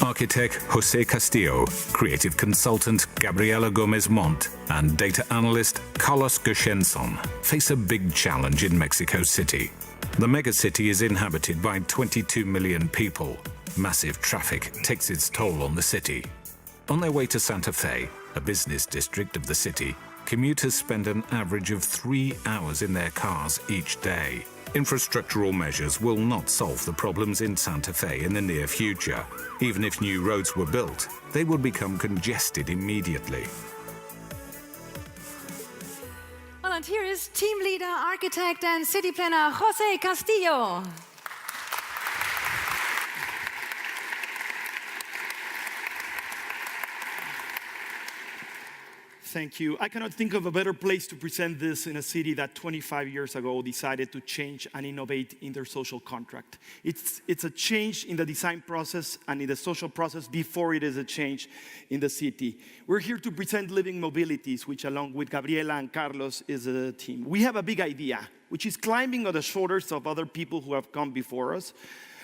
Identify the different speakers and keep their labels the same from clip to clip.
Speaker 1: architect Jose Castillo, creative consultant Gabriela Gomez-MontAu, and data analyst Carlos Gershenzon face a big challenge in Mexico City. The megacity is inhabited by 22 million people. Massive traffic takes its toll on the city. On their way to Santa Fe, a business district of the city, commuters spend an average of 3 hours in their cars each day. Infrastructural measures will not solve the problems in Santa Fe in the near future. Even if new roads were built, they would become congested immediately.
Speaker 2: Well, and here is team leader, architect, and city planner Jose Castillo.
Speaker 3: Thank you. I cannot think of a better place to present this in a city that 25 years ago decided to change and innovate in their social contract. It's a change in the design process and in the social process before it is a change in the city. We're here to present Living Mobilities, which along with Gabriela and Carlos is a team. We have a big idea, which is climbing on the shoulders of other people who have come before us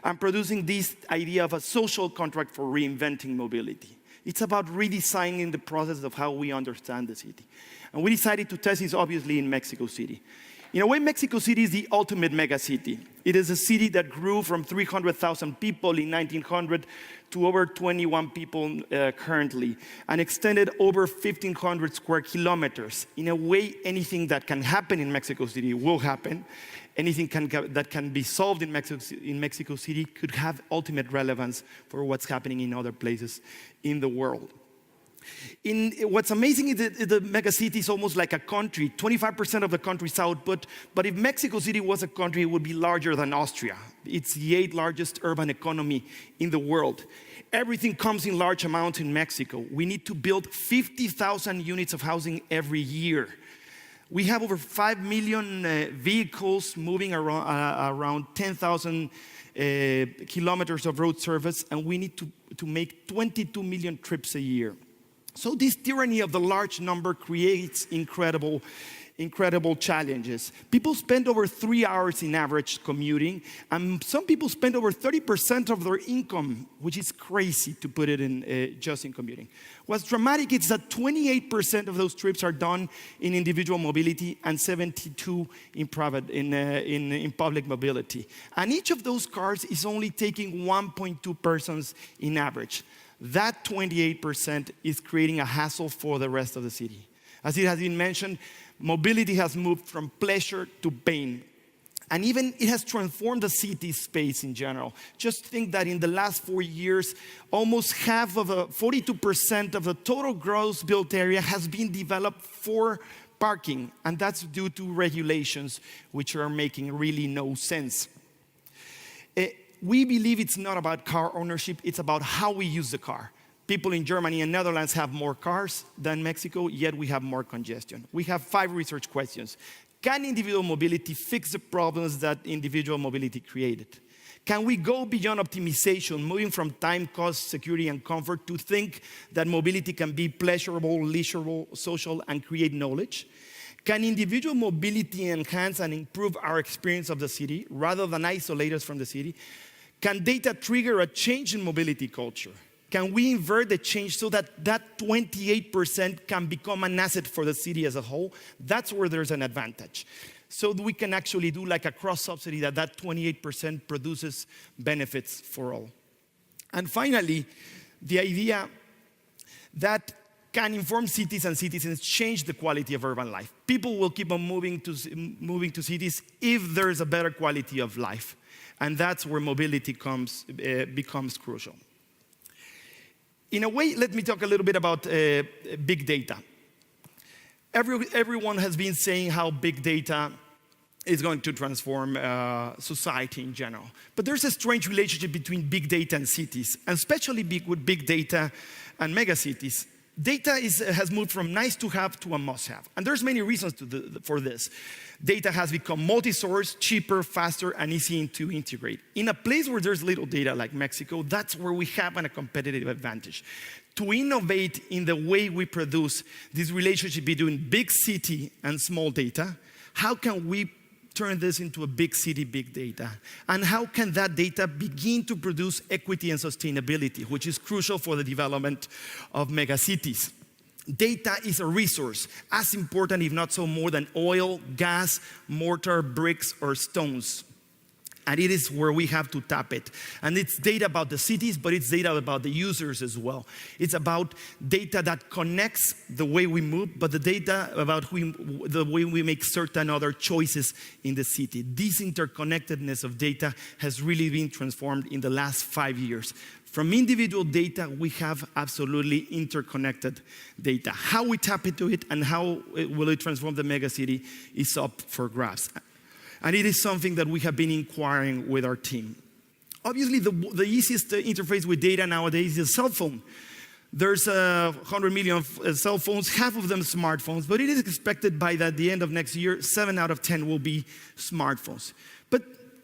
Speaker 3: and producing this idea of a social contract for reinventing mobility. It's about redesigning the process of how we understand the city. And we decided to test this, obviously, in Mexico City. In a way, Mexico City is the ultimate mega city. It is a city that grew from 300,000 people in 1900 to over 21 people currently, and extended over 1,500 square kilometers. In a way, anything that can happen in Mexico City will happen. Anything that can be solved in Mexico City could have ultimate relevance for what's happening in other places in the world. What's amazing is that the megacity is almost like a country, 25% of the country's output, but if Mexico City was a country, it would be larger than Austria. It's the 8th largest urban economy in the world. Everything comes in large amounts in Mexico. We need to build 50,000 units of housing every year. We have over 5 million vehicles moving around 10,000 kilometers of road surface, and we need to make 22 million trips a year. So this tyranny of the large number creates incredible challenges. People spend over 3 hours in average commuting, and some people spend over 30% of their income, which is crazy to put it in just in commuting. What's dramatic is that 28% of those trips are done in individual mobility and 72% in public mobility. And each of those cars is only taking 1.2 persons in average. That 28% is creating a hassle for the rest of the city. As it has been mentioned, mobility has moved from pleasure to pain. And even it has transformed the city space in general. Just think that in the last 4 years, almost 42% of the total gross built area has been developed for parking. And that's due to regulations which are making really no sense. We believe it's not about car ownership, it's about how we use the car. People in Germany and Netherlands have more cars than Mexico, yet we have more congestion. We have 5 research questions. Can individual mobility fix the problems that individual mobility created? Can we go beyond optimization, moving from time, cost, security, and comfort to think that mobility can be pleasurable, leisurable, social, and create knowledge? Can individual mobility enhance and improve our experience of the city rather than isolate us from the city? Can data trigger a change in mobility culture? Can we invert the change so that 28% can become an asset for the city as a whole? That's where there's an advantage. So we can actually do like a cross-subsidy that 28% produces benefits for all. And finally, the idea that can inform cities and citizens change the quality of urban life. People will keep on moving to cities if there's a better quality of life. And that's where mobility becomes crucial. In a way, let me talk a little bit about big data. Everyone has been saying how big data is going to transform society in general. But there's a strange relationship between big data and cities, and especially with big data and megacities. Data has moved from nice to have to a must have. And there's many reasons for this. Data has become multi-source, cheaper, faster, and easy to integrate. In a place where there's little data like Mexico, that's where we have a competitive advantage. To innovate in the way we produce this relationship between big city and small data, how can we turn this into a big city, big data? And how can that data begin to produce equity and sustainability, which is crucial for the development of megacities? Data is a resource as important, if not so more, than oil, gas, mortar, bricks, or stones. And it is where we have to tap it. And it's data about the cities, but it's data about the users as well. It's about data that connects the way we move, but the data about the way we make certain other choices in the city. This interconnectedness of data has really been transformed in the last 5 years. From individual data, we have absolutely interconnected data. How we tap into it and how will it transform the megacity is up for grabs. And it is something that we have been inquiring with our team. Obviously, the easiest interface with data nowadays is a cell phone. There's 100 million cell phones, half of them smartphones, but it is expected by the end of next year, 7 out of 10 will be smartphones. But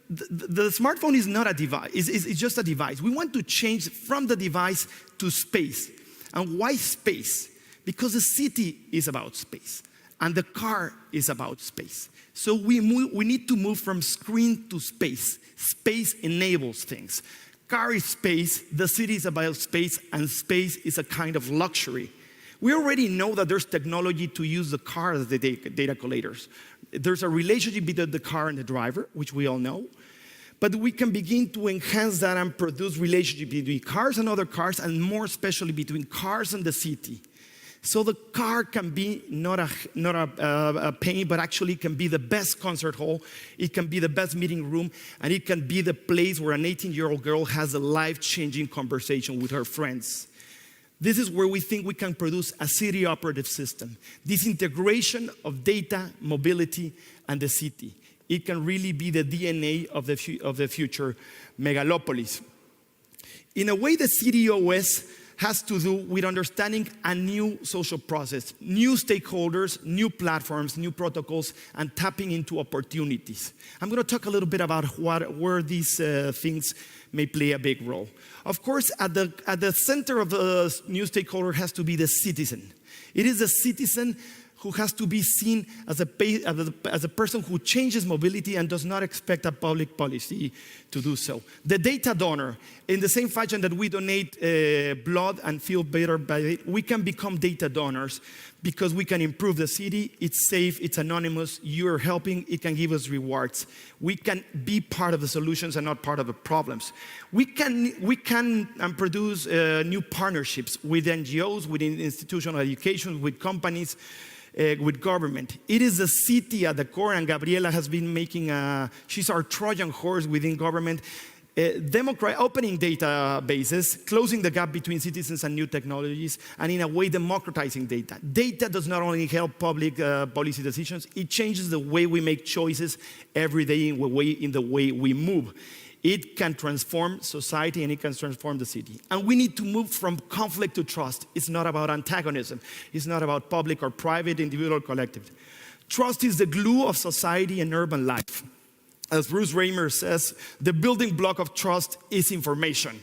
Speaker 3: the smartphone is not a device, it's just a device. We want to change from the device to space. And why space? Because the city is about space, and the car is about space. So we need to move from screen to space. Space enables things. Car is space, the city is about space, and space is a kind of luxury. We already know that there's technology to use the car as the data collators. There's a relationship between the car and the driver, which we all know. But we can begin to enhance that and produce relationship between cars and other cars, and more especially between cars and the city. So the car can be not a pain, but actually can be the best concert hall. It can be the best meeting room, and it can be the place where an 18-year-old girl has a life-changing conversation with her friends. This is where we think we can produce a city operative system. This integration of data, mobility, and the city. It can really be the DNA of the future megalopolis. In a way, the city OS has to do with understanding a new social process, new stakeholders, new platforms, new protocols, and tapping into opportunities. I'm going to talk a little bit about where these things may play a big role. Of course, at the center of the new stakeholder has to be the citizen. It is the citizen who has to be seen as a person who changes mobility and does not expect a public policy to do so. The data donor, in the same fashion that we donate blood and feel better by it, we can become data donors because we can improve the city. It's safe, it's anonymous, you're helping, it can give us rewards. We can be part of the solutions and not part of the problems. We can produce new partnerships with NGOs, with institutional education, with companies, with government. It is the city at the core, and Gabriela has been making she's our Trojan horse within government, opening databases, closing the gap between citizens and new technologies, and in a way democratizing data. Data does not only help public policy decisions, it changes the way we make choices every day in the way we move. It can transform society and it can transform the city. And we need to move from conflict to trust. It's not about antagonism. It's not about public or private, individual or collective. Trust is the glue of society and urban life. As Bruce Raymer says, the building block of trust is information.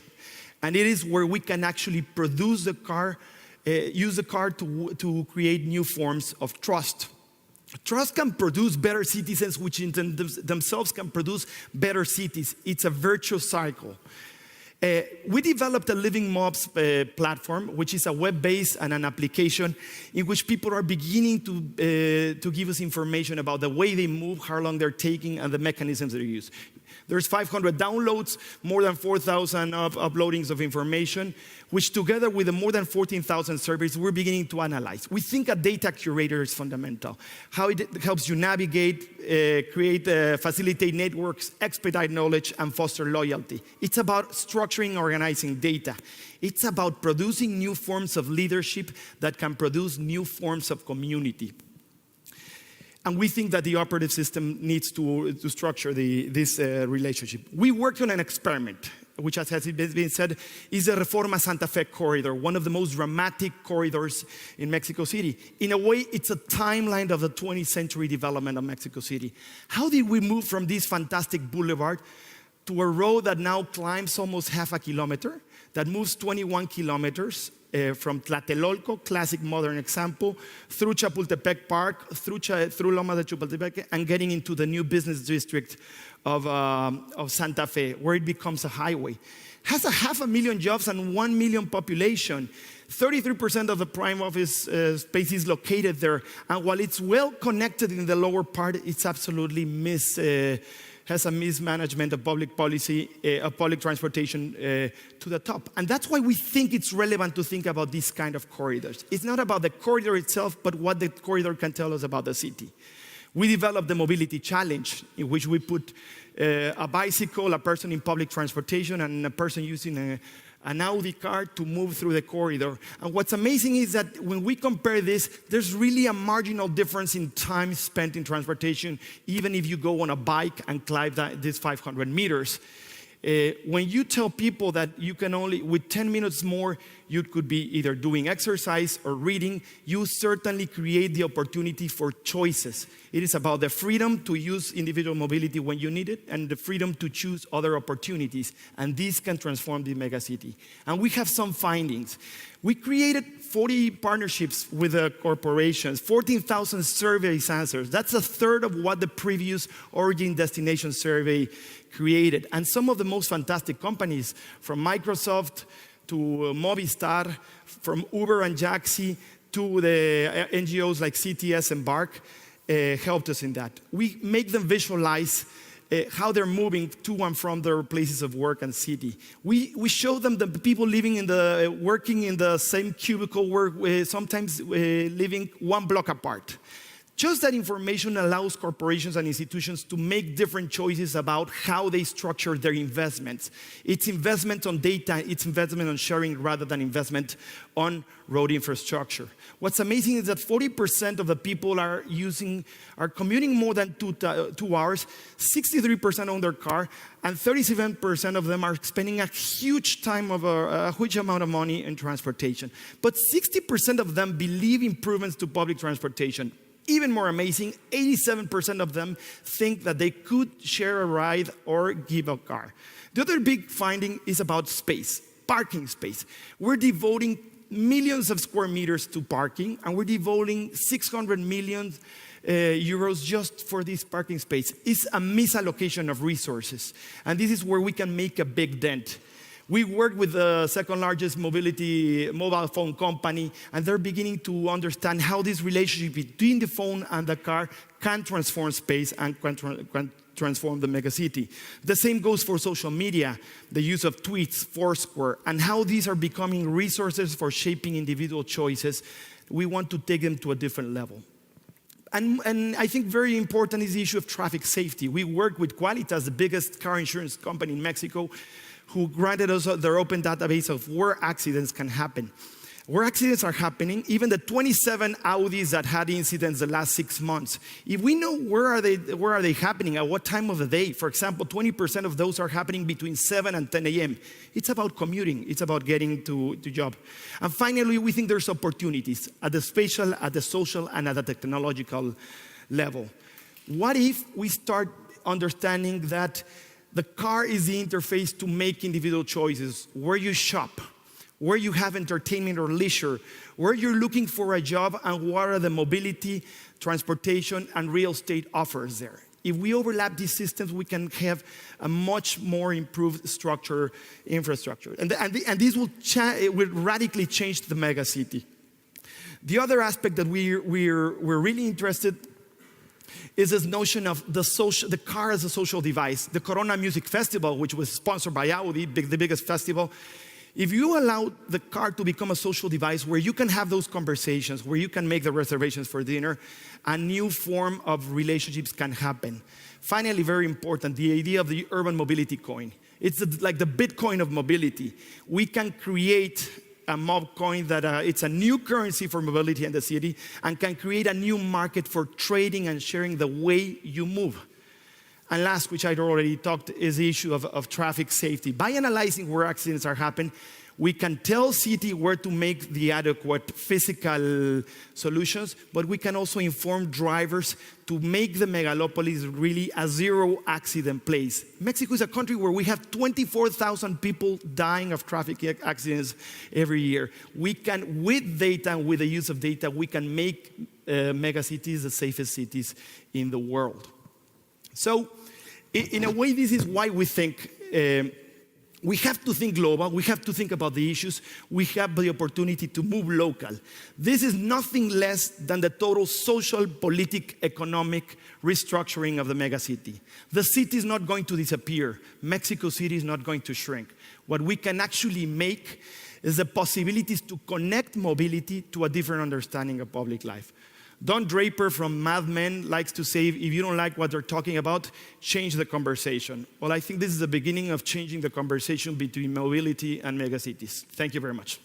Speaker 3: And it is where we can actually produce the car, use the car to create new forms of trust. Trust can produce better citizens, which in themselves can produce better cities. It's a virtuous cycle. We developed a Living Mobs platform, which is a web-based and an application in which people are beginning to give us information about the way they move, how long they're taking, and the mechanisms that they use. There's 500 downloads, more than 4,000 uploadings of information, which together with the more than 14,000 surveys, we're beginning to analyze. We think a data curator is fundamental. How it helps you navigate, facilitate networks, expedite knowledge, and foster loyalty. It's about structuring and organizing data. It's about producing new forms of leadership that can produce new forms of community. And we think that the operative system needs to structure this relationship. We worked on an experiment, which, as has been said, is the Reforma Santa Fe corridor, one of the most dramatic corridors in Mexico City. In a way, it's a timeline of the 20th century development of Mexico City. How did we move from this fantastic boulevard to a road that now climbs almost half a kilometer, that moves 21 kilometers, from Tlatelolco, classic modern example, through Chapultepec Park, through Loma de Chapultepec, and getting into the new business district of Santa Fe, where it becomes a highway. Has 500,000 jobs and 1 million population. 33% of the prime office space is located there. And while it's well connected in the lower part, it's absolutely has a mismanagement of public policy, of public transportation to the top. And that's why we think it's relevant to think about these kind of corridors. It's not about the corridor itself, but what the corridor can tell us about the city. We developed the mobility challenge, in which we put a bicycle, a person in public transportation, and a person using an Audi car to move through the corridor. And what's amazing is that when we compare this, there's really a marginal difference in time spent in transportation, even if you go on a bike and climb these 500 meters. When you tell people that you can only, with 10 minutes more, you could be either doing exercise or reading, you certainly create the opportunity for choices. It is about the freedom to use individual mobility when you need it and the freedom to choose other opportunities. And this can transform the megacity. And we have some findings. We created 40 partnerships with corporations, 14,000 survey answers. That's a third of what the previous Origin Destination Survey created. And some of the most fantastic companies, from Microsoft to Movistar, from Uber and Jaxi to the NGOs like CTS and Bark, helped us in that. We make them visualize how they're moving to and from their places of work and city. We show them the people working in the same cubicle, sometimes living one block apart. Just that information allows corporations and institutions to make different choices about how they structure their investments. It's investment on data, it's investment on sharing rather than investment on road infrastructure. What's amazing is that 40% of the people are commuting more than 2 hours, 63% own their car, and 37% of them are spending a huge amount of money in transportation. But 60% of them believe improvements to public transportation. Even more amazing, 87% of them think that they could share a ride or give a car. The other big finding is about space, parking space. We're devoting millions of square meters to parking, and we're devoting 600 million euros just for this parking space. It's a misallocation of resources, and this is where we can make a big dent. We worked with the second largest mobile phone company, and they're beginning to understand how this relationship between the phone and the car can transform space and can transform the megacity. The same goes for social media, the use of tweets, Foursquare, and how these are becoming resources for shaping individual choices. We want to take them to a different level. And I think very important is the issue of traffic safety. We work with Qualitas, the biggest car insurance company in Mexico, who granted us their open database of where accidents can happen. Where accidents are happening, even the 27 Audis that had incidents the last 6 months, if we know where are they happening, at what time of the day, for example, 20% of those are happening between 7 and 10 a.m. It's about commuting, it's about getting to job. And finally, we think there's opportunities at the spatial, at the social, and at the technological level. What if we start understanding that the car is the interface to make individual choices, where you shop, where you have entertainment or leisure, where you're looking for a job, and what are the mobility, transportation, and real estate offers there. If we overlap these systems, we can have a much more improved infrastructure. And this will radically change the megacity. The other aspect that we're really interested is this notion of the car as a social device. The Corona Music Festival, which was sponsored by Audi, the biggest festival, if you allow the car to become a social device where you can have those conversations, where you can make the reservations for dinner, a new form of relationships can happen. Finally, very important, the idea of the urban mobility coin. It's like the Bitcoin of mobility. We can create a mob coin that it's a new currency for mobility in the city and can create a new market for trading and sharing the way you move. And last, which I'd already talked, is the issue of traffic safety. By analyzing where accidents are happening, We can tell city where to make the adequate physical solutions, but we can also inform drivers to make the megalopolis really a zero accident place. Mexico is a country where we have 24,000 people dying of traffic accidents every year. We can, with data and with the use of data, we can make megacities the safest cities in the world. So, in a way, this is why we think we have to think global, we have to think about the issues, we have the opportunity to move local. This is nothing less than the total social, political, economic restructuring of the megacity. The city is not going to disappear. Mexico City is not going to shrink. What we can actually make is the possibilities to connect mobility to a different understanding of public life. Don Draper from Mad Men likes to say, if you don't like what they're talking about, change the conversation. Well, I think this is the beginning of changing the conversation between mobility and megacities. Thank you very much.